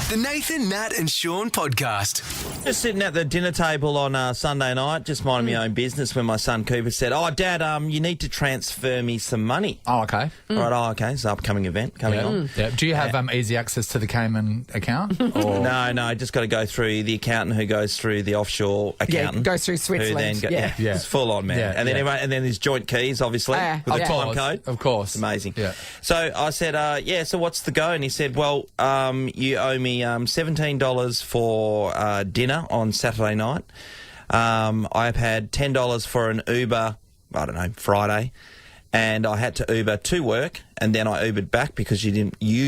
The Nathan, Nat and Shaun podcast. Just sitting at the dinner table on Sunday night, just minding my own business, when my son Cooper said, "Oh, Dad, you need to transfer me some money." Oh, okay. Right, okay, it's an upcoming event coming on. Yeah. Do you have easy access to the Cayman account? Or? No, just got to go through the accountant who goes through the offshore accountant. goes through Switzerland. Who then Yeah. it's full on, man. Yeah, and then and then there's joint keys, obviously, with the time code. Of course. It's amazing. Yeah. So I said, so what's the go? And he said, well, you owe me $17 for dinner on Saturday night. I've had $10 for an Uber, I don't know, Friday, and I had to Uber to work, and then I Ubered back because you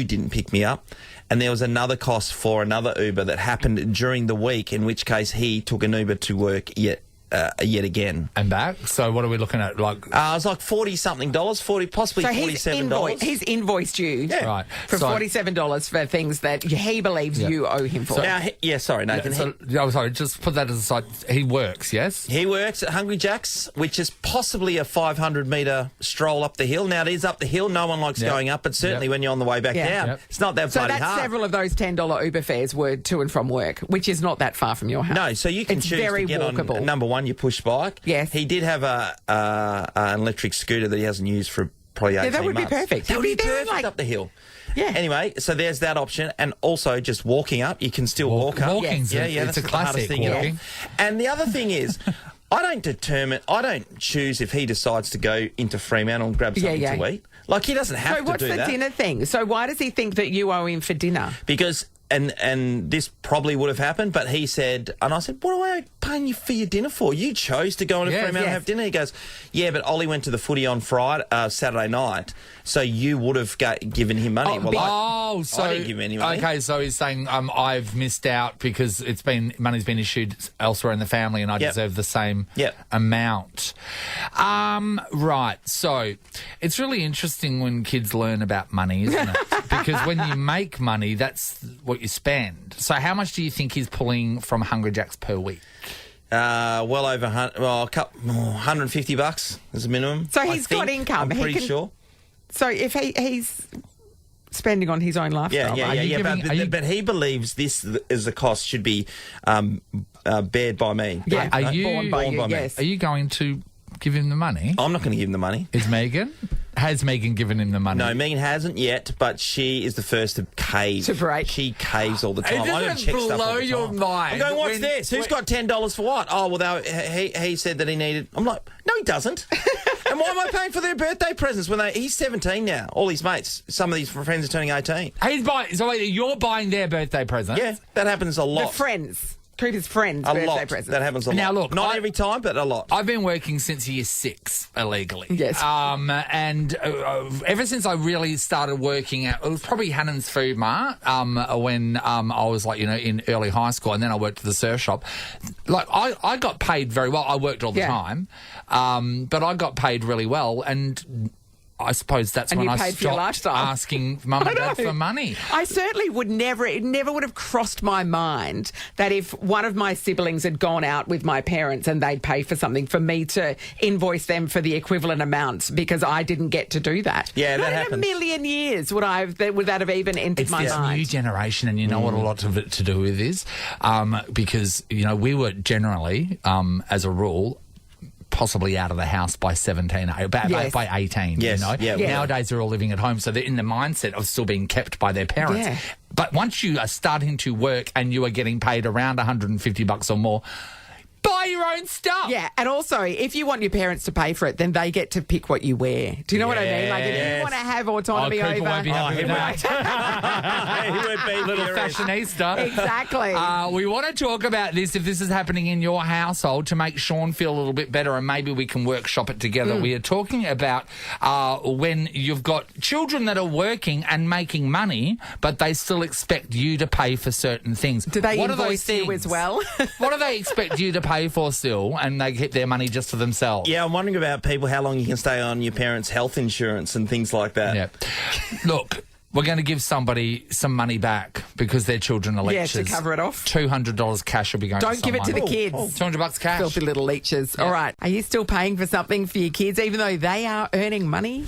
didn't pick me up. And there was another cost for another Uber that happened during the week, in which case he took an Uber to work yet again. And back? So what are we looking at? Like, it was like $40-something, possibly So $47. he's invoiced you right. for $47 for things that he believes you owe him for. So, sorry, Nathan. sorry, just put that aside. He works, yes? He works at Hungry Jack's, which is possibly a 500-metre stroll up the hill. Now, it is up the hill. No one likes going up, but certainly when you're on the way back down, it's not that bloody hard. So that's several of those $10 Uber fares were to and from work, which is not that far from your house. No, so you can it's choose very to get walkable. on, number one, your push bike. Yes. He did have an electric scooter that he hasn't used for probably 18 months. That would be perfect. That would be perfect like, up the hill. Yeah. Anyway, so there's that option, and also just walking up. You can still walk up. Walking's that's a the hardest classic. thing Walking. And the other thing is, I don't choose if he decides to go into Fremantle and grab something to eat. Like, he doesn't have to do that. So what's the dinner thing? So why does he think that you owe him for dinner? Because, and this probably would have happened, but he said, and I said, what am I paying you for your dinner for? You chose to go into Fremantle and have dinner. He goes, yeah, but Ollie went to the footy on Saturday night, so you would have given him money. So I didn't give him any money. Okay, so he's saying I've missed out because money's been issued elsewhere in the family, and I deserve the same amount. Right. So it's really interesting when kids learn about money, isn't it? Because when you make money, that's what you spend. So how much do you think he's pulling from Hungry Jack's per week? Well over $150 is the minimum. So he's got income. I'm pretty sure. So if he's spending on his own lifestyle, but he believes this is the cost should be bared by me. Yeah, borne by you. me. Are you going to give him the money? I'm not going to give him the money. Is Megan? Has Megan given him the money? No, Megan hasn't yet, but she is the first to cave. To break. She caves all the time. It doesn't I don't check stuff all blow the time. your mind. I'm going, what's this? Who's got $10 for what? Oh, well, he said that he needed... I'm like, no, he doesn't. And why am I paying for their birthday presents when he's 17 now? All his mates, some of these friends are turning 18. So wait, you're buying their birthday presents? Yeah, that happens a lot. The friends. Cooper's friends' a birthday lot. presents. That happens a lot. Now, look, not every time, but a lot. I've been working since year 6 illegally. Yes. And ever since I really started working at, it was probably Hannon's Food Mart when I was in early high school, and then I worked at the surf shop. Like I got paid very well. I worked all the time, but I got paid really well, and I suppose that's when I stopped asking Mum and Dad for money. I certainly would never, it never would have crossed my mind that if one of my siblings had gone out with my parents and they'd pay for something, for me to invoice them for the equivalent amounts because I didn't get to do that. Yeah, Not that happens. in a million years would that have even entered my mind. It's this new generation, and you know what a lot of it to do with is? Because, we were generally, as a rule, possibly out of the house by 17, by 18, Yes. Yeah. Nowadays, they're all living at home, so they're in the mindset of still being kept by their parents. Yeah. But once you are starting to work and you are getting paid around $150 or more, buy your own stuff. Yeah, and also, if you want your parents to pay for it, then they get to pick what you wear. Do you know what I mean? Like, if you want to have autonomy Cooper over... won't be happy with that. He would be Little fashionista. Exactly. We want to talk about this, if this is happening in your household, to make Shaun feel a little bit better, and maybe we can workshop it together. We are talking about when you've got children that are working and making money, but they still expect you to pay for certain things. Do they what invoice you as well? What do they expect you to pay for still, and they keep their money just for themselves? Yeah, I'm wondering about people, how long you can stay on your parents' health insurance and things like that. Yeah. Look, we're going to give somebody some money back because their children are leeches. Yeah, to cover it off. $200 cash will be going to Don't give it to the kids. $200 cash. Filthy little leeches. Yeah. All right. Are you still paying for something for your kids even though they are earning money?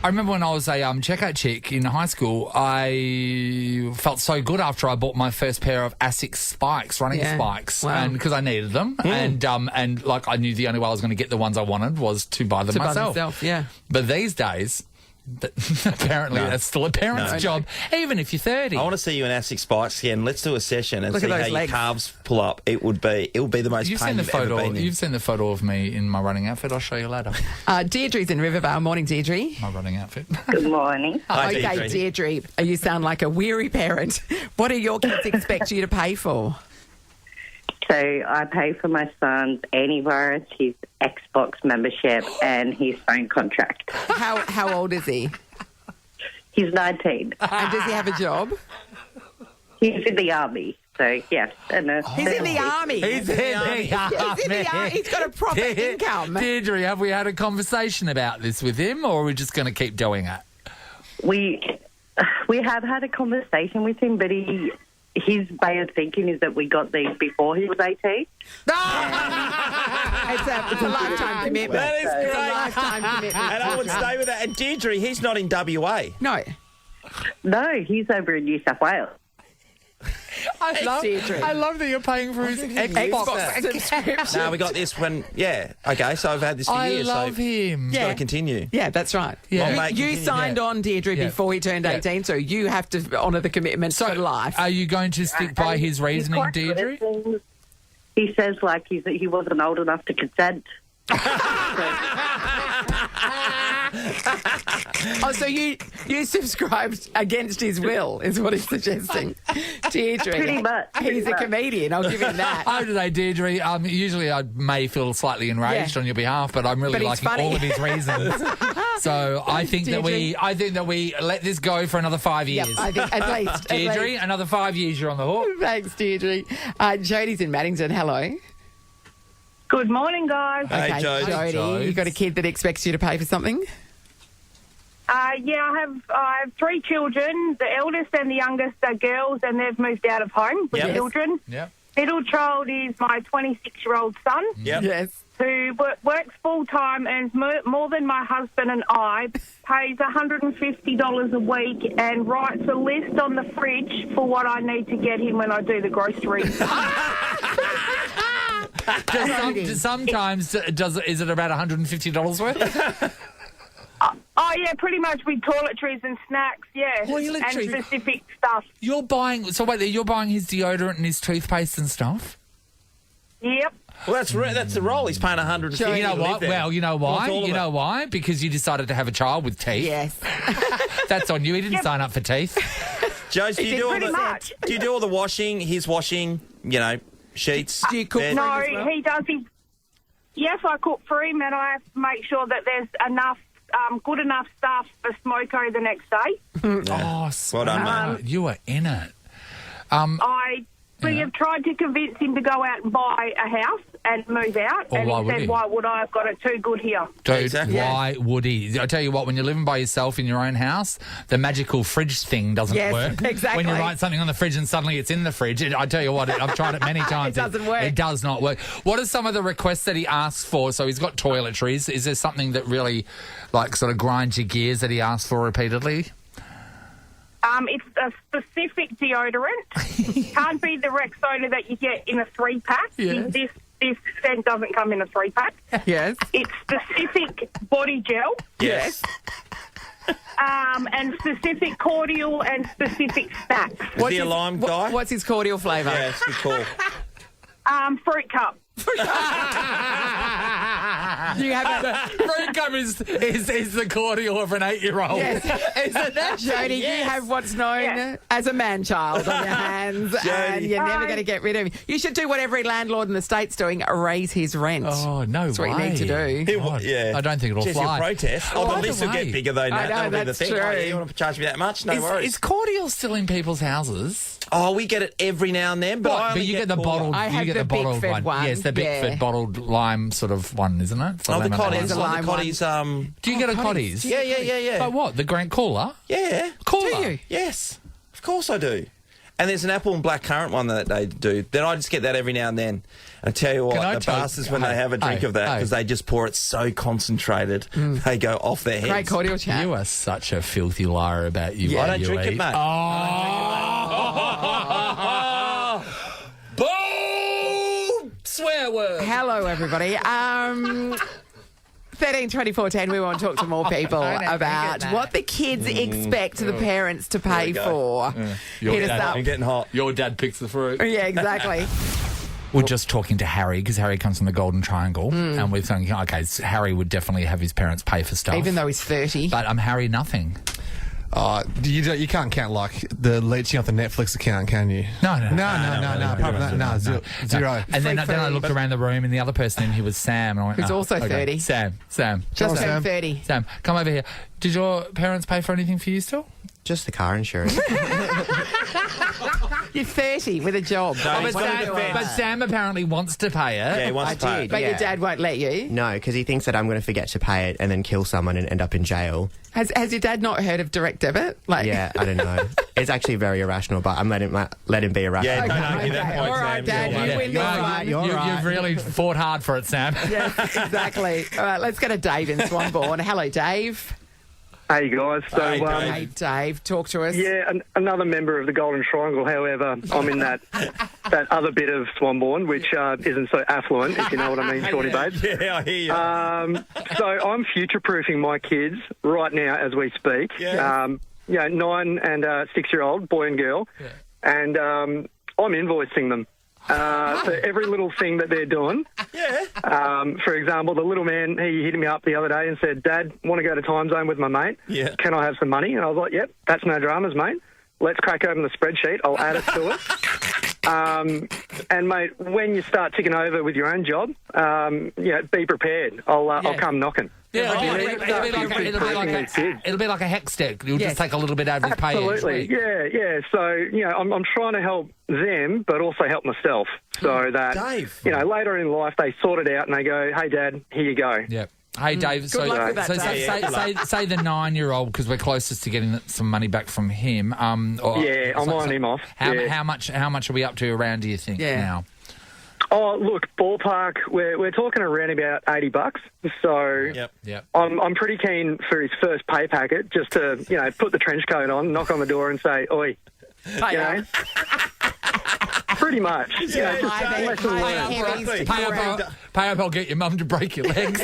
I remember when I was a checkout chick in high school, I felt so good after I bought my first pair of Asics spikes, running spikes, Wow. and because I needed them, and like I knew the only way I was going to get the ones I wanted was to buy them myself. Yeah. But these days, apparently that's still a parent's job, even if you're 30. I want to see you in Asics spikes again. Let's do a session and Look see at how those your legs. calves pull up. It will be the most You've pain seen the you've ever photo. been in. You've seen the photo of me in my running outfit. I'll show you later. Deirdre's in Rivervale. Morning, Deirdre. My running outfit. Good morning. Hi, Okay, Deirdre, you sound like a weary parent. What do your kids expect you to pay for? So I pay for my son's antivirus, his Xbox membership, and his phone contract. How old is he? He's 19. And does he have a job? He's in the army. So, yes. And He's in the army. He's in the army. He's in the army. He's got a proper income. Deirdre, have we had a conversation about this with him, or are we just going to keep doing it? We have had a conversation with him, but his way of thinking is that we got these before he was 18. It's a lifetime commitment. That is It's a great. lifetime commitment. And I would stay with that. And Deirdre, he's not in WA. No. No, he's over in New South Wales. I love that you're paying for his Xbox. subscription. No, we got this when, okay, so I've had this for I years. love so him. It's got to continue. Yeah, that's right. Yeah. Well, mate, You continue. signed on, Deirdre, Yeah. before he turned 18, so you have to honour the commitment for life. Are you going to stick by his He's reasoning, quite good Deirdre? at things. He says, like, he wasn't old enough to consent. Oh, so you subscribed against his will, is what he's suggesting. Deirdre. Pretty much. He's a comedian, I'll give him that. Hi today, Deirdre. Usually I may feel slightly enraged Yeah. on your behalf, but I'm really But he's liking funny. all of his reasons. So I think that we let this go for another 5 Yep, years. I think at least. Deirdre, another 5 years you're on the hook. Thanks, Deirdre. Jody's in Maddington. Hello. Good morning, guys. Hey, Jode. Jody, Jodes. you got a kid that expects you to pay for something? I have 3 children. The eldest and the youngest are girls, and they've moved out of home with Yep. children. Yep. Middle child is my 26-year-old son, Yep. Yes. who works full-time, earns more than my husband and I, pays $150 a week, and writes a list on the fridge for what I need to get him when I do the groceries. Sometimes is it about $150 worth? Oh, yeah, pretty much with toiletries and snacks, yeah. Toiletries? And specific stuff. You're buying his deodorant and his toothpaste and stuff? Yep. Well, that's the role. He's paying $150. You know to live what? there. Well, you know why? Wants all of You know it. why? Because you decided to have a child with teeth. Yes. That's on you. He didn't sign up for teeth. Joe, do you do all Pretty much. do you do all the washing, his washing, sheets? Do you cook bed? for him No, as well? he does. Yes, I cook for him, and I have to make sure that there's enough, good enough stuff for smoko the next day. Oh, Well done, smart. You are in it. We have tried to convince him to go out and buy a house and move out, Well, and why he would said, he? "Why would I? I've got it too good here." Dude, Exactly. why would he? I tell you what, when you're living by yourself in your own house, the magical fridge thing doesn't Yes, work. exactly. When you write something on the fridge and suddenly it's in the fridge, I tell you what, I've tried it many times. It doesn't work. It does not work. What are some of the requests that he asks for? So he's got toiletries. Is there something that really, sort of grinds your gears that he asks for repeatedly? It's a specific deodorant. Can't be the Rexona that you get in a 3-pack. Yes. This scent doesn't come in a 3-pack. Yes. It's specific body gel. Yes. And specific cordial and specific snacks. Is he a lime guy? What's his cordial flavour? Yeah, it's good call. Fruit cup. Do you have a... Fruit cup is the cordial of an 8-year-old. Yes. Isn't that, Jody? Yes. You have what's known as a man-child on your hands, and you're never going to get rid of him. You should do what every landlord in the state's doing, raise his rent. Oh, no That's way. what you need to do. God, Yeah. I don't think it'll Jeez, fly. You'll protest. By The the list will way, get bigger though, Nat. I know, That'll be the that's thing. true. Oh, yeah, you want to charge me that much? No worries. Is cordial still in people's houses? Oh, we get it every now and then, but I But only you get the Cola. bottled. I You have get the the bottled Bickford one. Yes, the Yeah. Bickford bottled lime sort of one, isn't it? Oh, the lemon Cotties. a lime. lime The one. Cotties, Do you get a Cotties. Cotties? yeah. But what? The Grant Cooler? Yeah. Cooler? Do you? Yes. Of course I do. And there's an apple and blackcurrant one that they do. Then I just get that every now and then. I tell you what, the bastards, when they have a drink of that, because they just pour it so concentrated, they go off their heads. Great cordial chat. You are such a filthy liar about you. I don't drink it, mate. Boom! Swear word. Hello, everybody. 13, 24, 10, we want to talk to more people about what the kids expect the parents to pay for. Hit us up. I'm getting hot. Your dad picks the fruit. Yeah, exactly. We're just talking to Harry, because Harry comes from the Golden Triangle, and we're thinking, okay, so Harry would definitely have his parents pay for stuff. Even though he's 30. But Harry, nothing. You can't count like the leeching off the Netflix account, can you? No. Apart from that, zero. And then I looked around the room, and the other person in here was Sam. And I went, Who's also 30. Sam. Just turned 30. Sam, come over here. Did your parents pay for anything for you still? Just the car insurance. You're 30 with a job. But Sam apparently wants to pay it. Yeah, he wants to pay it. But your dad won't let you. No, because he thinks that I'm going to forget to pay it and then kill someone and end up in jail. Has your dad not heard of direct debit? Yeah, I don't know. It's actually very irrational, but I'm let him be irrational. Yeah, don't argue that point, All right, Sam. Dad, you win this one. You've really fought hard for it, Sam. Yes, exactly. All right, let's go to Dave in Swanbourne. Hello, Dave. Hey guys, Hey, Dave, talk to us. yeah, another member of the Golden Triangle. However, I'm in that other bit of Swanbourne, which isn't so affluent, if you know what I mean, Shorty babes. Yeah, I hear you. So I'm future-proofing my kids right now as we speak. Yeah. 9 and 6-year-old, boy and girl, and I'm invoicing them. For every little thing that they're doing. Yeah. For example, the little man, he hit me up the other day and said, Dad, want to go to Time Zone with my mate? Yeah. Can I have some money? And I was like, yep, that's no dramas, mate. Let's crack open the spreadsheet. I'll add it to it. And, mate, when you start ticking over with your own job, be prepared. I'll come knocking. Yeah, it'll be like a hex stick. You'll just take a little bit out of his pay. Absolutely, yeah. So, I'm trying to help them, but also help myself, so that, Dave. later in life they sort it out and they go, hey, Dad, here you go. Yep. Hey, Dave, Good luck with that, Dave. say the 9-year-old, because we're closest to getting some money back from him. I'm lining him off. How much are we up to around, do you think, now? Oh, look, ballpark, we're talking around about $80. So Yep. I'm pretty keen for his first pay packet, just to, put the trench coat on, knock on the door and say, oi, pretty much. Pay up, I'll get your mum to break your legs.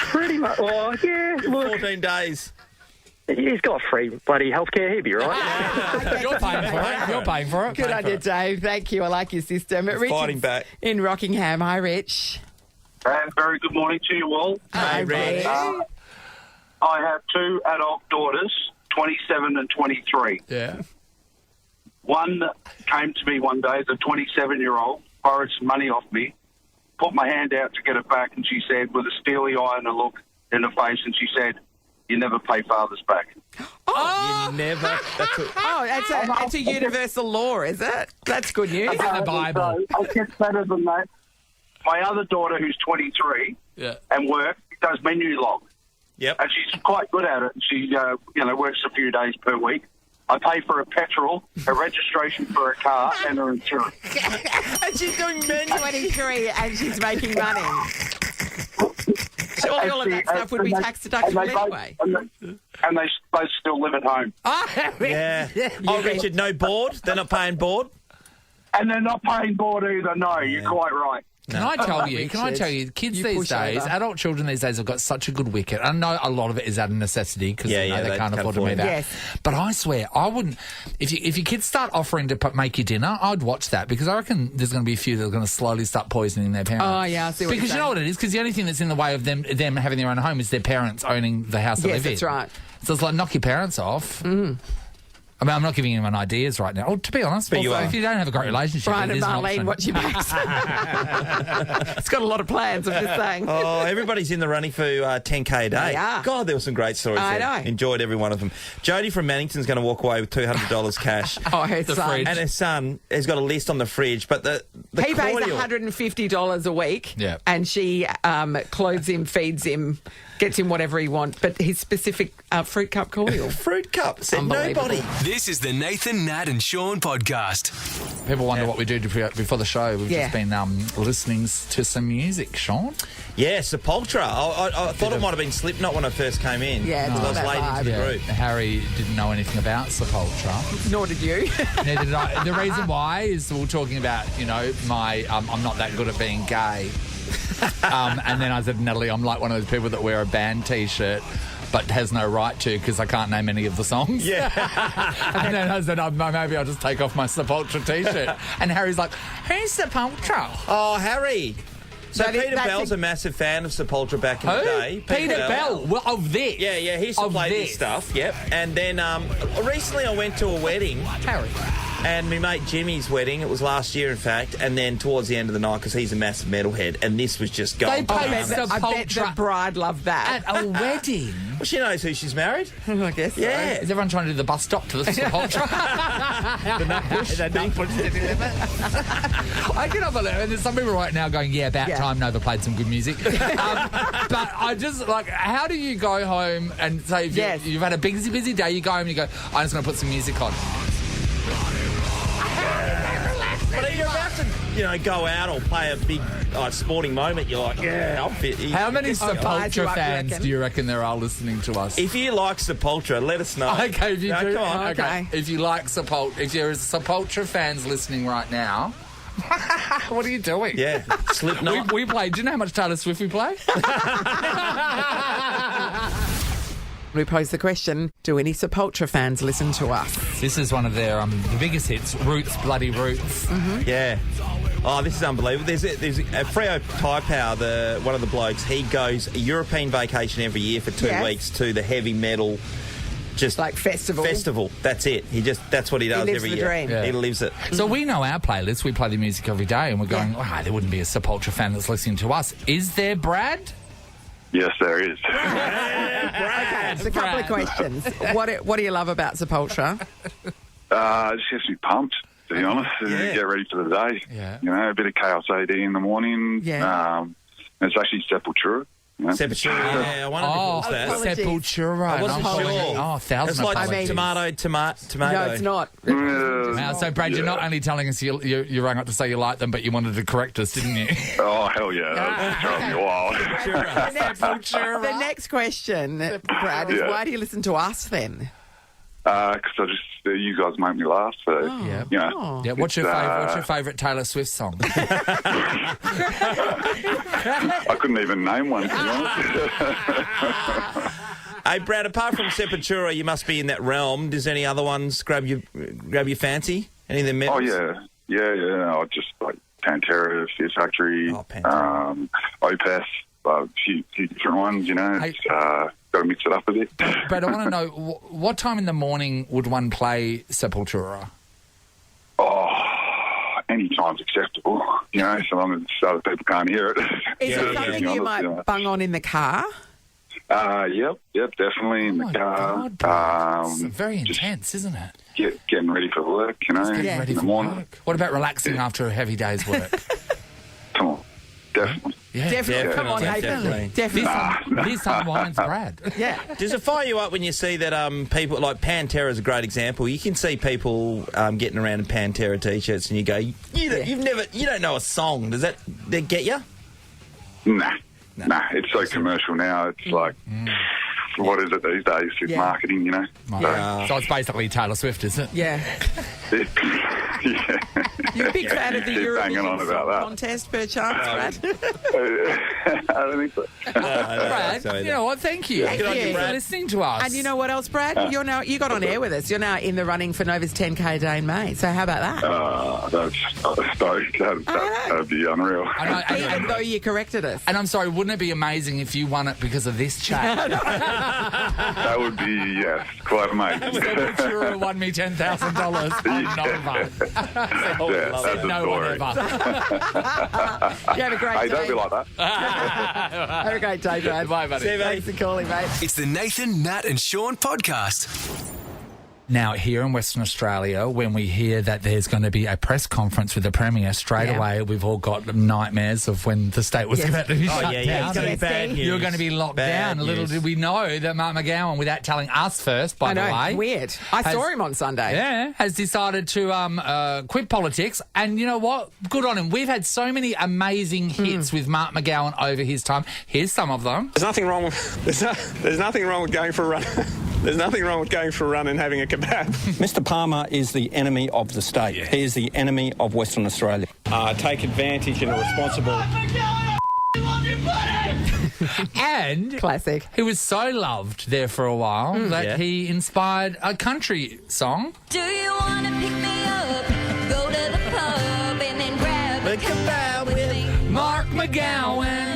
Pretty much. Oh, yeah, look. 14 days. He's got free bloody healthcare. He'll be right. You're paying for it. Good on you, Dave. Thank you. I like your system. Richard's fighting back. in Rockingham. Hi, Rich. Very good morning to you all. Hi, Rich. I have 2 adult daughters, 27 and 23. Yeah. One came to me one day, the 27-year-old, borrowed some money off me, put my hand out to get it back, and she said, with a steely eye and a look in her face, and she said, you never pay fathers back. You never. That's a universal law, is it? That's good news. It's in the Bible. So, it gets better than that. My other daughter, who's 23 and does menu log. Yep. And she's quite good at it. She, works a few days per week. I pay for her petrol, her registration for her car, and her insurance. And she's doing menu 23 and she's making money. Surely all of that stuff would be tax deductible anyway. And they both still live at home. Yeah. Oh, Richard, no board? They're not paying board? And they're not paying board either, no, you're quite right. Can I tell you, kids these days, adult children these days have got such a good wicket. I know a lot of it is out of necessity because they can't afford to do that. Yes. But I swear, I wouldn't. If your kids start offering to make you dinner, I'd watch that because I reckon there's going to be a few that are going to slowly start poisoning their parents. Oh, yeah, I see what because you know what it is? Because the only thing that's in the way of them having their own home is their parents owning the house they live in. Yes, that's right. So it's like knock your parents off. I mean, I'm not giving anyone ideas right now. Oh, to be honest, But if you don't have a great relationship, Brian it and is an Marlene, option. watch your backs. It's got a lot of plans, I'm just saying. Oh, everybody's in the running for 10K a day. They are. God, there were some great stories I there. know. Enjoyed every one of them. Jodie from Mannington's going to walk away with $200 cash. Oh, her son. And her son has got a list on the fridge, but the He pays cordial. $150 a week, Yeah. and she clothes him, feeds him, gets him whatever he wants, but his specific fruit cup cordial. Fruit cup. Said Unbelievable. nobody. This is the Nathan, Nat and Shaun podcast. People wonder what we do before the show. We've Yeah. just been listening to some music, Sean. Yeah, Sepultura. I thought it might have been Slipknot when I first came in. Yeah, it's because I was got late that into the Yeah, group. Harry didn't know anything about Sepultura. Nor did you. Neither did I. The reason why is we were talking about, my I'm not that good at being gay. And then I said, Natalie, I'm like one of those people that wear a band T-shirt but has no right to because I can't name any of the songs. Yeah. And then I said, maybe I'll just take off my Sepultura T-shirt. And Harry's like, who's Sepultura? Oh, Harry. So That is- Peter that's Bell's a- a massive fan of Sepultura back in Who? the day. Peter Bell. Well, of this. Yeah, he used to Of play this this. stuff. Yep. And then recently I went to a wedding. Harry. And my mate Jimmy's wedding, it was last year in fact, and then towards the end of the night, because he's a massive metalhead, and this was just going They I played bananas. bet the Sepultura bride loved that. at a wedding. Well, she knows who she's married. I guess so. Yeah. Is everyone trying to do the bus stop to the Sepultura? The nut push. I cannot believe it. There's some people right now going, about Yeah. time Nova played some good music. But I just, how do you go home and say, if Yes. you've had a busy day, you go home and you go, I'm just going to put some music on. But you're about to, go out or play a big sporting moment, you're like, I'm fit. How many buys you Sepultura up, fans you reckon? do you reckon there are listening to us? If you like Sepultura, let us know. Okay, if you No, do, come on. Okay. If you like Sepultura, if you're Sepultura fans listening right now, what are you doing? Yeah, Slipknot. We played. Do you know how much Taylor Swift we play? We pose the question, do any Sepultura fans listen to us? This is one of their the biggest hits, Roots, Bloody Roots. Yeah. Oh, this is unbelievable. There's a Freo Taipower, one of the blokes, he goes a European vacation every year for 2 Yes. weeks to the heavy metal Like festival? festival. That's it. That's what he does lives every the year. dream. Yeah. He lives it. So we know our playlist. We play the music every day, and we're going, there wouldn't be a Sepultura fan that's listening to us. Is there, Brad? Yes, there is. Okay, it's a couple of questions. What do you love about Sepultura? Just gets me pumped, to be honest. Yeah. Get ready for the day. Yeah. A bit of Chaos AD in the morning. Yeah. It's actually Sepultura. Sepultura. Yeah, I wondered if it was that. apologies. Sepultura. I wasn't And I'm sure. going, It's thousand like apologies. tomato. No, it's not. Now, so, Brad, you're not only telling us you rang up to say you like them, but you wanted to correct us, didn't you? Oh, hell yeah. That was driving me wild. The next question, Brad, is why do you listen to us then? Because you guys make me laugh. So, Yeah. you know. What's your it's, favourite Taylor Swift song? I couldn't even name one, to be honest. Hey, Brad, apart from Sepultura, you must be in that realm. Does any other ones grab your fancy? Any of them Oh, metals? yeah. I just like Pantera, Fear Factory, Oh, Pantera. Opeth, a few different ones, Hey. It's, got to mix it up a bit. Brad, I want to know, what time in the morning would one play Sepultura? Any time's acceptable, so long as other people can't hear it. Is Yeah, it yeah, something to be you honest, might bung on in the car? Yep, definitely in the my car. God, it's very just intense, isn't it? getting ready for work, Getting Yeah. ready in the for morning. work. What about relaxing after a heavy day's work? Come on, definitely. Yeah. Definitely. Come on, definitely. Nathan. Definitely. This unwinds Brad. Yeah. Does it fire you up when you see that people like Pantera is a great example? You can see people getting around in Pantera t-shirts, and you go, you don't know a song. Does that get you? Nah, it's so commercial now. It's like, what is it these days? It's Yeah. marketing, So it's basically Taylor Swift, is it? Yeah. Yeah. You're a big fan of the Keep banging on Eurovision about Song that. Contest, perchance, Brad? I don't think so. Brad, you know what? Thank you. Thank you. for listening to us. And you know what else, Brad? You got on air with us. You're now in the running for Nova's 10K day in May. So how about that? That's stoked. That'd be unreal. I know, Even though you corrected us. and I'm sorry, wouldn't it be amazing if you won it because of this chat? That would be, quite amazing. Sepultura won me $10,000 on Nova. That's a No one story. ever. You have a great Hey, day. don't be like that. Have a great day, Brad. Bye, buddy. Thanks for calling, mate. It's the Nathan, Nat and Shaun podcast. Now, here in Western Australia, when we hear that there's going to be a press conference with the Premier, straight away we've all got nightmares of when the state was about to be shut down. It's going to be bad news. You're going to be locked Bad down. Little news. did we know that Mark McGowan, without telling us first, by the way... Weird. I saw him on Sunday. Yeah, has decided to quit politics. And you know what? Good on him. We've had so many amazing hits with Mark McGowan over his time. Here's some of them. There's nothing wrong with there's nothing wrong with going for a run. There's nothing wrong with going for a run and having a kebab. Mr. Palmer is the enemy of the state. Yeah. He is the enemy of Western Australia. Take advantage in a responsible... And classic. He was so loved there for a while that he inspired a country song. Do you want to pick me up? Go to the pub and then grab a kebab with me. Mark McGowan.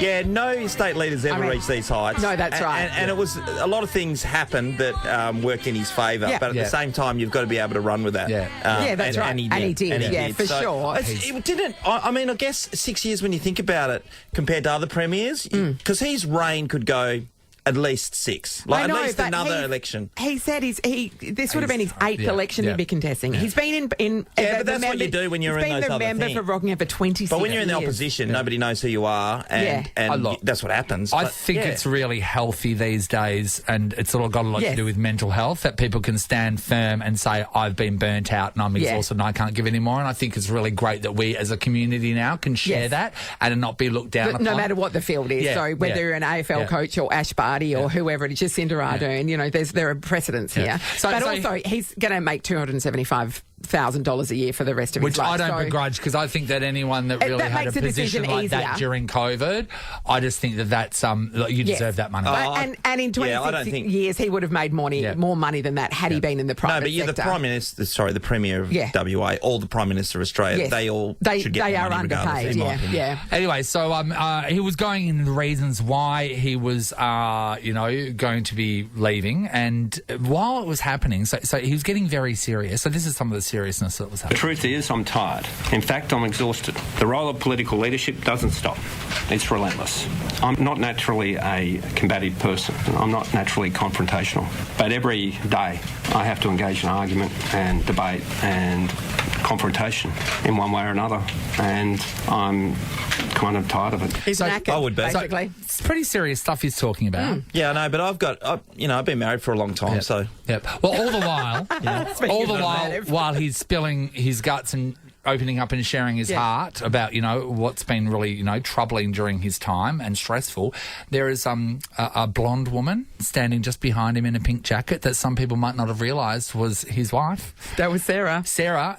Yeah, no state leaders ever reached these heights. No, that's right. And it was a lot of things happened that worked in his favour. Yeah. But at the same time, you've got to be able to run with that. Yeah, that's right. And he did. For sure. It didn't. I mean, I guess 6 years when you think about it, compared to other premiers, because his reign could go at least 6. Like, at least another election. He said this would have been his 8th election he'd be contesting. He's been in but that's what you do when you're in those other things. He's been the member for Rockingham for 26 years. But when you're in the opposition, nobody knows who you are, and that's what happens. I think it's really healthy these days, and it's got a lot to do with mental health, that people can stand firm and say, I've been burnt out and I'm exhausted and I can't give anymore. And I think it's really great that we as a community now can share that and not be looked down upon. No matter what the field is. Yeah, so whether you're an AFL coach or Ash Barty or whoever it is, Jacinda Ardern, there are precedents here. But also, he's going to make $275,000 a year for the rest of his life. Which I don't begrudge, because I think that anyone that really had a position like that during COVID, I just think that's you deserve that money. And in 26 years, he would have made more money than that had he been in the private sector. The Prime Minister, the Premier of WA, all the Prime Minister of Australia, they should get are money underpaid. Anyway, so he was going into the reasons why he was, going to be leaving, and while it was happening, so he was getting very serious. So this is some of the seriousness that was happening. The truth is, I'm tired. In fact, I'm exhausted. The role of political leadership doesn't stop. It's relentless. I'm not naturally a combative person. I'm not naturally confrontational. But every day, I have to engage in argument and debate and confrontation in one way or another. And I'm kind of tired of it. He's knackered, I would be. basically. It's pretty serious stuff he's talking about. Yeah, I know, but I've been married for a long time, so... Yep. Well, all the while, while he's spilling his guts and opening up and sharing his heart about, what's been really, troubling during his time and stressful, there is a blonde woman standing just behind him in a pink jacket that some people might not have realised was his wife. That was Sarah.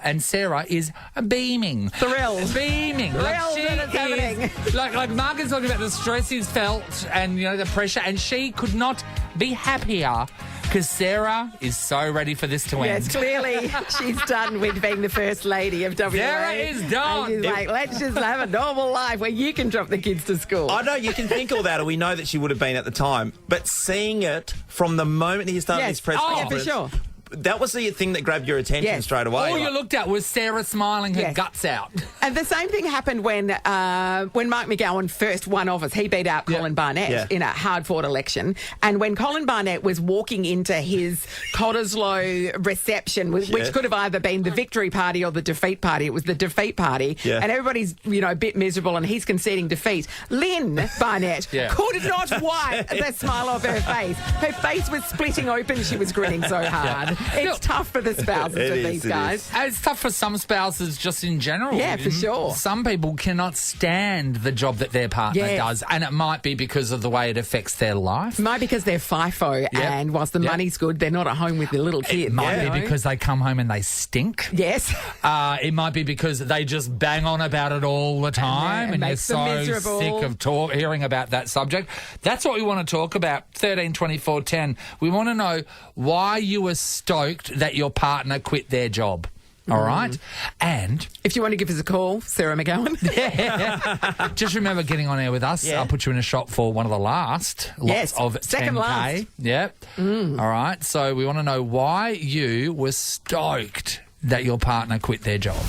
And Sarah is beaming. Thrilled. Beaming. Thrilled that it's happening. Like Mark is talking about the stress he's felt and, the pressure, and she could not be happier, because Sarah is so ready for this to end. Yes, clearly she's done with being the First Lady of WA. Sarah is done. And she's like, let's just have a normal life where you can drop the kids to school. I know, you can think all that, and we know that she would have been at the time, but seeing it from the moment he started his press conference... Yeah, for sure. That was the thing that grabbed your attention straight away. All you looked at was Sarah smiling her guts out. And the same thing happened when Mark McGowan first won office. He beat out Colin Barnett in a hard-fought election. And when Colin Barnett was walking into his Cottesloe reception, which could have either been the victory party or the defeat party, it was the defeat party, and everybody's a bit miserable and he's conceding defeat, Lynn Barnett could not wipe the smile off her face. Her face was splitting open. She was grinning so hard. It's tough for the spouses of these guys. It's tough for some spouses just in general. Yeah, for sure. Some people cannot stand the job that their partner does, and it might be because of the way it affects their life. It might be because they're FIFO, and whilst the money's good, they're not at home with their little kids. It might be because they come home and they stink. Yes. It might be because they just bang on about it all the time, and you're so sick of hearing about that subject. That's what we want to talk about. 13 24 10. We want to know why you were stoked that your partner quit their job. All right? And if you want to give us a call, Sarah McGowan. Just remember getting on air with us. I'll put you in a shop for one of the lots of second 10K. last. Yep. All right. So we want to know why you were stoked that your partner quit their job.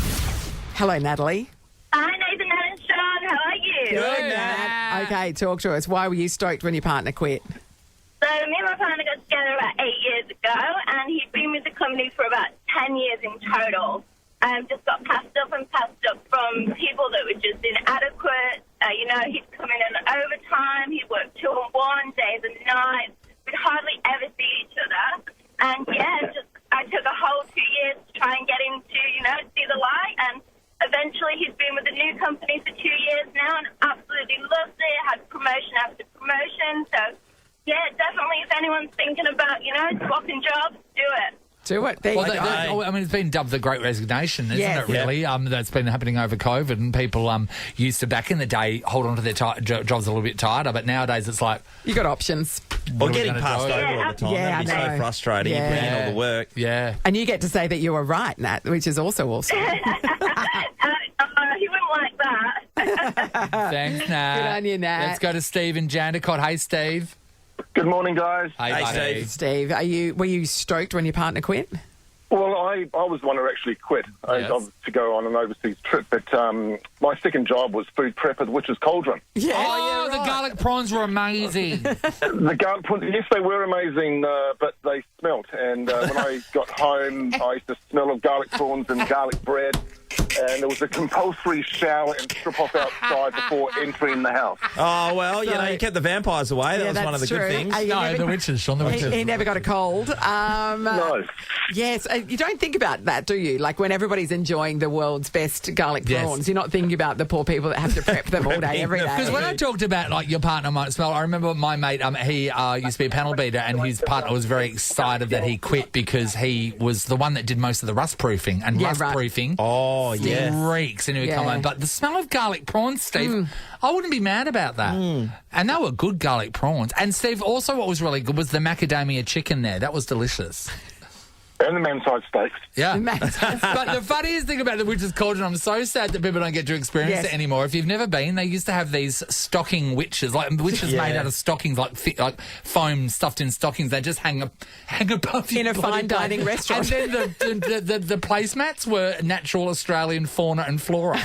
Hello, Natalie. Hi, Nathan, Nat and Shaun. How are you? Good, Nat. Okay, talk to us. Why were you stoked when your partner quit? So me and my partner got together about 8 years ago, and he'd been with the company for about 10 years in total. Just got passed up from people that were just inadequate. He'd come in overtime. He'd work 2 and 1 days and nights. We'd hardly ever see each other. And I took a whole 2 years to try and get him to, see the light. And eventually he's been with a new company for 2 years now and absolutely loves it, had promotion after promotion. So, yeah, definitely if anyone's thinking about, swapping jobs, do it. Do it. There you go. It's been dubbed the Great Resignation, isn't Yes. it, really? That's been happening over COVID, and people used to, back in the day, hold on to their jobs a little bit tighter, but nowadays it's like... You got options. Or getting passed over all the time. Yeah, That'd be I know. so frustrating. You put in all the work. Yeah. And you get to say that you were right, Nat, which is also awesome. He wouldn't like that. Thanks, Nat. Good on you, Nat. Let's go to Steve in Jandakot. Hey, Steve. Good morning, guys. Hey, buddy. Steve, were you stoked when your partner quit? Well, I was the one who actually quit. I was to go on an overseas trip, but my second job was food prep at the Witch's Cauldron. The garlic prawns were amazing. The garlic prawns, yes, they were amazing, but they smelt. And when I got home, I used to smell of garlic prawns and garlic bread. And there was a compulsory shower and strip off outside before entering the house. Oh, well, you kept the vampires away. That was one of the good things. The witches, Sean, the witches. He never got a cold. No. Yes, you don't think about that, do you? Like when everybody's enjoying the world's best garlic prawns, you're not thinking about the poor people that have to prep them all day, every day. Because when I talked about, like, your partner might smell, I remember my mate, he used to be a panel beater, and his partner was very excited that he quit because he was the one that did most of the rust proofing. And rust proofing reeks, and he would come home. But the smell of garlic prawns, Steve, I wouldn't be mad about that. And they were good garlic prawns. And, Steve, also what was really good was the macadamia chicken there. That was delicious. And the man-side steaks. Yeah. But the funniest thing about the Witch's Cauldron, I'm so sad that people don't get to experience it anymore. If you've never been, they used to have these stocking witches, like witches made out of stockings, like foam stuffed in stockings. They just hang above you. In a fine dining restaurant. And then the placemats were natural Australian fauna and flora.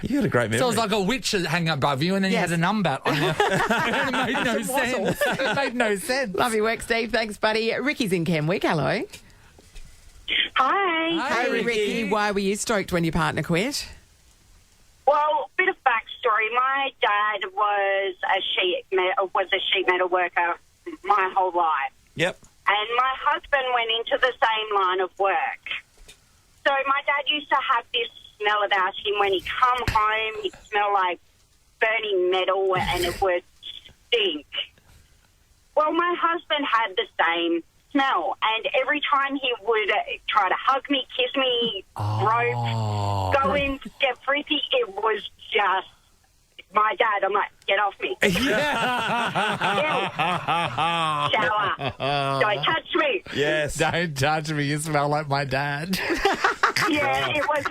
You got a great memory. So it was like a witch hanging above you, and then you had a numbat on you. It made no sense. It made no sense. Love your work, Steve. Thanks, buddy. Ricky's in Kenwick. Hello. Hi. Hey, Ricky. Why were you stoked when your partner quit? Well, bit of backstory. My dad was a sheet metal worker my whole life. Yep. And my husband went into the same line of work. So my dad used to have this smell about him when he come home. He'd smell like burning metal and it would stink. Well, my husband had the same smell, and every time he would try to hug me, kiss me, rope, go in, get frisky, it was just my dad. I'm like, get off me. Shower. Don't touch me. Yes. Don't touch me. You smell like my dad. Yeah, it was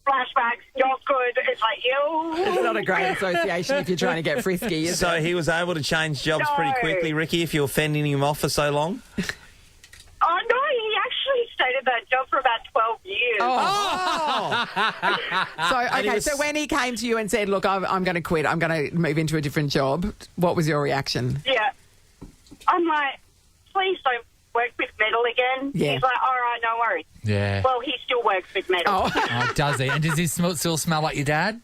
flashbacks, not good. It's like, ew. It's not a great association if you're trying to get frisky, is So it? he was able to change jobs pretty quickly, Ricky, if you were fending him off for so long? Oh, no, he actually stayed at that job for about 12 years. So when he came to you and said, look, I'm going to quit, I'm going to move into a different job, what was your reaction? Yeah. I'm like, please don't work with metal again. Yeah. He's like, all right, no worries. Yeah. Well, he still works with metal. Oh, does he? And does he still smell like your dad?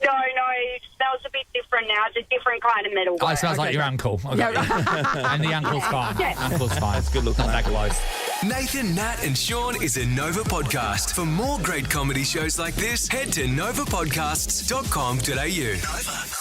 No, it smells a bit different now. It's a different kind of metal. Oh, it smells like your uncle. Okay. And the uncle's fine. Yeah. Uncle's fine. It's good looking. Not that close. Nathan, Nat and Sean is a Nova podcast. For more great comedy shows like this, head to novapodcasts.com.au. Nova.